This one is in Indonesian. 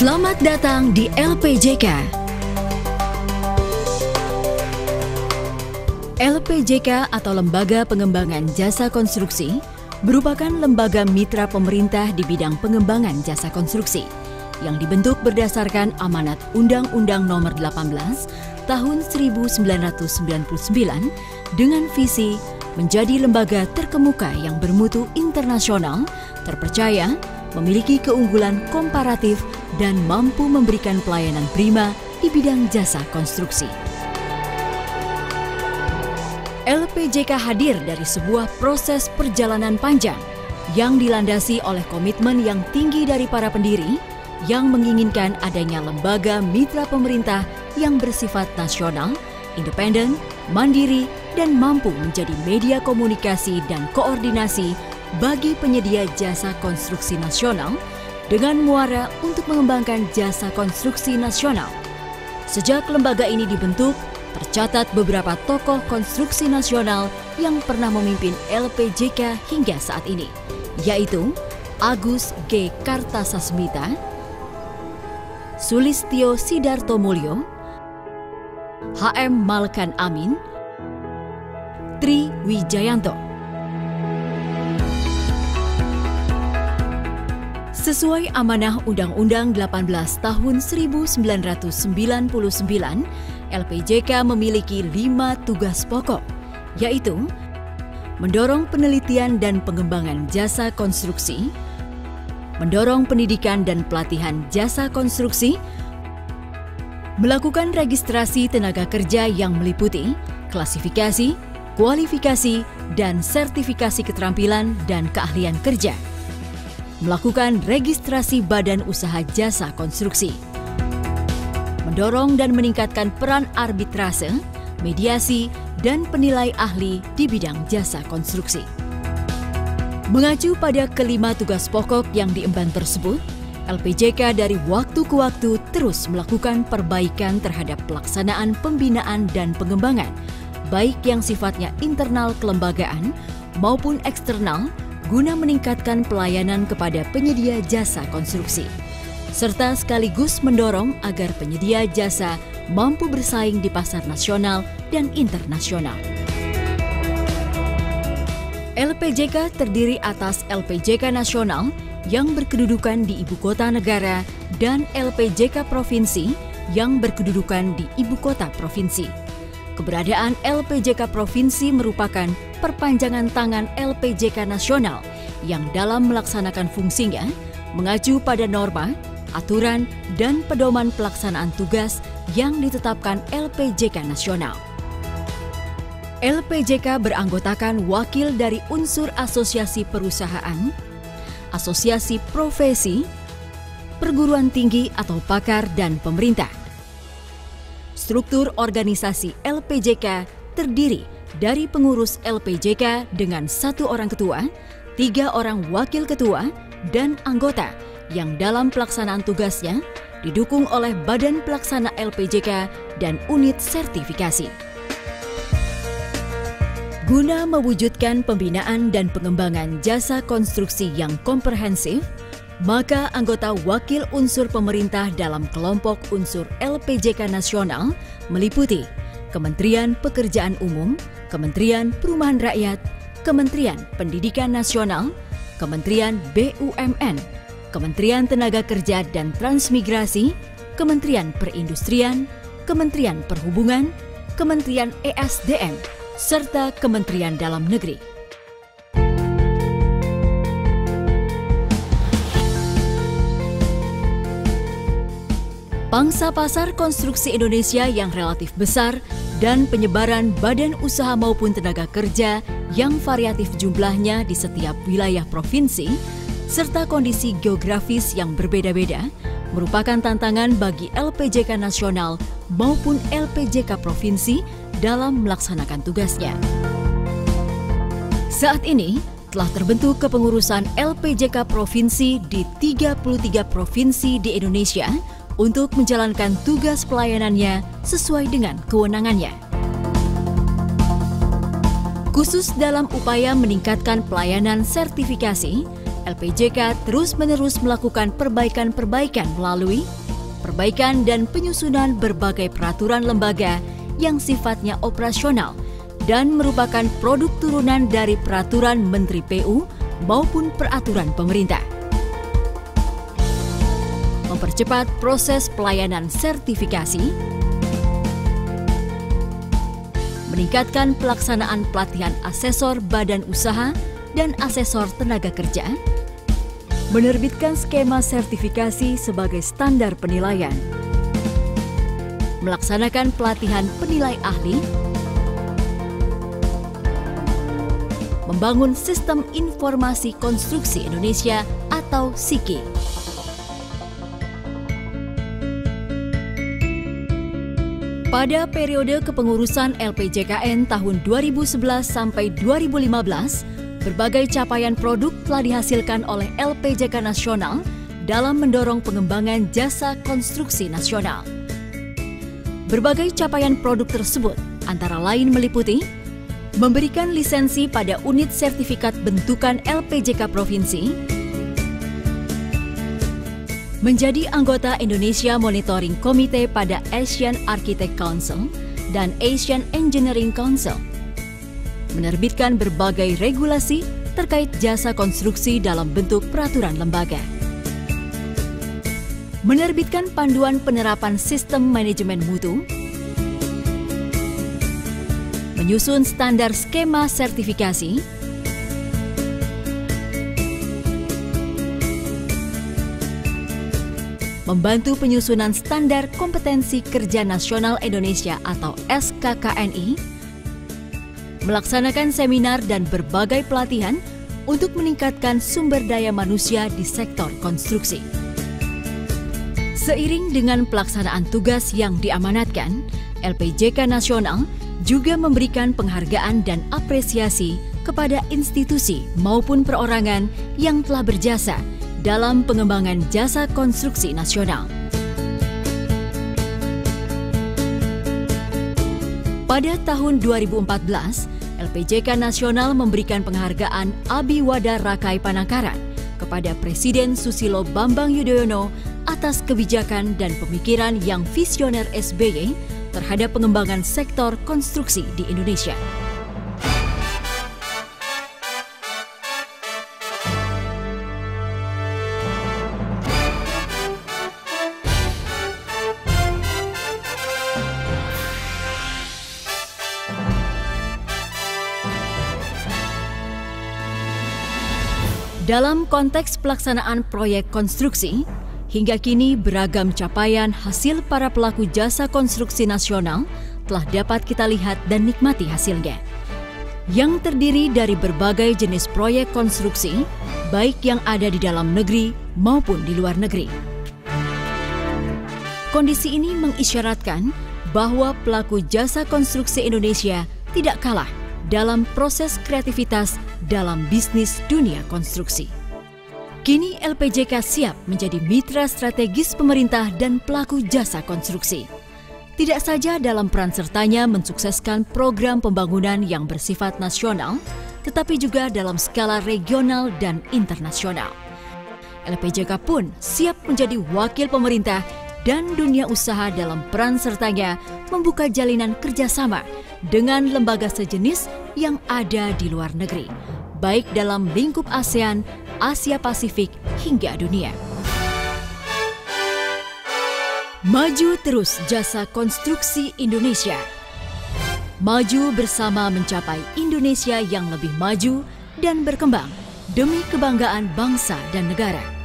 Selamat datang di LPJK. LPJK atau Lembaga Pengembangan Jasa Konstruksi merupakan lembaga mitra pemerintah di bidang pengembangan jasa konstruksi yang dibentuk berdasarkan amanat Undang-Undang Nomor 18 Tahun 1999 dengan visi menjadi lembaga terkemuka yang bermutu internasional, terpercaya, memiliki keunggulan komparatif, dan mampu memberikan pelayanan prima di bidang jasa konstruksi. LPJK hadir dari sebuah proses perjalanan panjang yang dilandasi oleh komitmen yang tinggi dari para pendiri yang menginginkan adanya lembaga mitra pemerintah yang bersifat nasional, independen, mandiri, dan mampu menjadi media komunikasi dan koordinasi bagi penyedia jasa konstruksi nasional dengan muara untuk mengembangkan jasa konstruksi nasional. Sejak lembaga ini dibentuk, tercatat beberapa tokoh konstruksi nasional yang pernah memimpin LPJK hingga saat ini, yaitu Agus G. Kartasasmita, Sulistyo Sidarto Mulyo, HM Malkan Amin, Tri Wijayanto. Sesuai amanah Undang-Undang 18 Tahun 1999, LPJK memiliki 5 tugas pokok, yaitu mendorong penelitian dan pengembangan jasa konstruksi, mendorong pendidikan dan pelatihan jasa konstruksi, melakukan registrasi tenaga kerja yang meliputi klasifikasi, kualifikasi, dan sertifikasi keterampilan dan keahlian kerja, melakukan registrasi badan usaha jasa konstruksi, mendorong dan meningkatkan peran arbitrase, mediasi, dan penilai ahli di bidang jasa konstruksi. Mengacu pada kelima tugas pokok yang diemban tersebut, LPJK dari waktu ke waktu terus melakukan perbaikan terhadap pelaksanaan pembinaan dan pengembangan, baik yang sifatnya internal kelembagaan maupun eksternal, guna meningkatkan pelayanan kepada penyedia jasa konstruksi, serta sekaligus mendorong agar penyedia jasa mampu bersaing di pasar nasional dan internasional. LPJK terdiri atas LPJK Nasional yang berkedudukan di Ibu Kota Negara dan LPJK Provinsi yang berkedudukan di Ibu Kota Provinsi. Keberadaan LPJK Provinsi merupakan perpanjangan tangan LPJK Nasional yang dalam melaksanakan fungsinya mengacu pada norma, aturan, dan pedoman pelaksanaan tugas yang ditetapkan LPJK Nasional. LPJK beranggotakan wakil dari unsur asosiasi perusahaan, asosiasi profesi, perguruan tinggi atau pakar, dan pemerintah. Struktur organisasi LPJK terdiri dari pengurus LPJK dengan 1 orang ketua, 3 orang wakil ketua, dan anggota yang dalam pelaksanaan tugasnya didukung oleh Badan Pelaksana LPJK dan unit sertifikasi. Guna mewujudkan pembinaan dan pengembangan jasa konstruksi yang komprehensif, maka anggota wakil unsur pemerintah dalam kelompok unsur LPJK Nasional meliputi Kementerian Pekerjaan Umum, Kementerian Perumahan Rakyat, Kementerian Pendidikan Nasional, Kementerian BUMN, Kementerian Tenaga Kerja dan Transmigrasi, Kementerian Perindustrian, Kementerian Perhubungan, Kementerian ESDM, serta Kementerian Dalam Negeri. Pangsa pasar konstruksi Indonesia yang relatif besar dan penyebaran badan usaha maupun tenaga kerja yang variatif jumlahnya di setiap wilayah provinsi, serta kondisi geografis yang berbeda-beda, merupakan tantangan bagi LPJK Nasional maupun LPJK Provinsi dalam melaksanakan tugasnya. Saat ini, telah terbentuk kepengurusan LPJK Provinsi di 33 provinsi di Indonesia untuk menjalankan tugas pelayanannya sesuai dengan kewenangannya. Khusus dalam upaya meningkatkan pelayanan sertifikasi, LPJK terus-menerus melakukan perbaikan-perbaikan melalui perbaikan dan penyusunan berbagai peraturan lembaga yang sifatnya operasional dan merupakan produk turunan dari peraturan Menteri PU maupun peraturan pemerintah. Mempercepat proses pelayanan sertifikasi, meningkatkan pelaksanaan pelatihan asesor badan usaha dan asesor tenaga kerja, menerbitkan skema sertifikasi sebagai standar penilaian, melaksanakan pelatihan penilai ahli, membangun Sistem Informasi Konstruksi Indonesia atau SIKI. Pada periode kepengurusan LPJKN tahun 2011 sampai 2015, berbagai capaian produk telah dihasilkan oleh LPJK Nasional dalam mendorong pengembangan jasa konstruksi nasional. Berbagai capaian produk tersebut antara lain meliputi memberikan lisensi pada unit sertifikat bentukan LPJK Provinsi, menjadi anggota Indonesia Monitoring Committee pada Asian Architect Council dan Asian Engineering Council, menerbitkan berbagai regulasi terkait jasa konstruksi dalam bentuk peraturan lembaga, menerbitkan panduan penerapan sistem manajemen mutu, menyusun standar skema sertifikasi, membantu penyusunan standar kompetensi kerja nasional Indonesia atau SKKNI, melaksanakan seminar dan berbagai pelatihan untuk meningkatkan sumber daya manusia di sektor konstruksi. Seiring dengan pelaksanaan tugas yang diamanatkan, LPJK Nasional juga memberikan penghargaan dan apresiasi kepada institusi maupun perorangan yang telah berjasa dalam pengembangan jasa konstruksi nasional. Pada tahun 2014, LPJK Nasional memberikan penghargaan Abiwada Rakai Panangkaran kepada Presiden Susilo Bambang Yudhoyono atas kebijakan dan pemikiran yang visioner SBY terhadap pengembangan sektor konstruksi di Indonesia. Dalam konteks pelaksanaan proyek konstruksi, hingga kini beragam capaian hasil para pelaku jasa konstruksi nasional telah dapat kita lihat dan nikmati hasilnya. Yang terdiri dari berbagai jenis proyek konstruksi, baik yang ada di dalam negeri maupun di luar negeri. Kondisi ini mengisyaratkan bahwa pelaku jasa konstruksi Indonesia tidak kalah dalam proses kreativitas dalam bisnis dunia konstruksi. Kini LPJK siap menjadi mitra strategis pemerintah dan pelaku jasa konstruksi. Tidak saja dalam peran sertanya mensukseskan program pembangunan yang bersifat nasional, tetapi juga dalam skala regional dan internasional. LPJK pun siap menjadi wakil pemerintah dan dunia usaha dalam peran sertanya membuka jalinan kerjasama dengan lembaga sejenis yang ada di luar negeri, baik dalam lingkup ASEAN, Asia Pasifik, hingga dunia. Maju terus jasa konstruksi Indonesia. Maju bersama mencapai Indonesia yang lebih maju dan berkembang demi kebanggaan bangsa dan negara.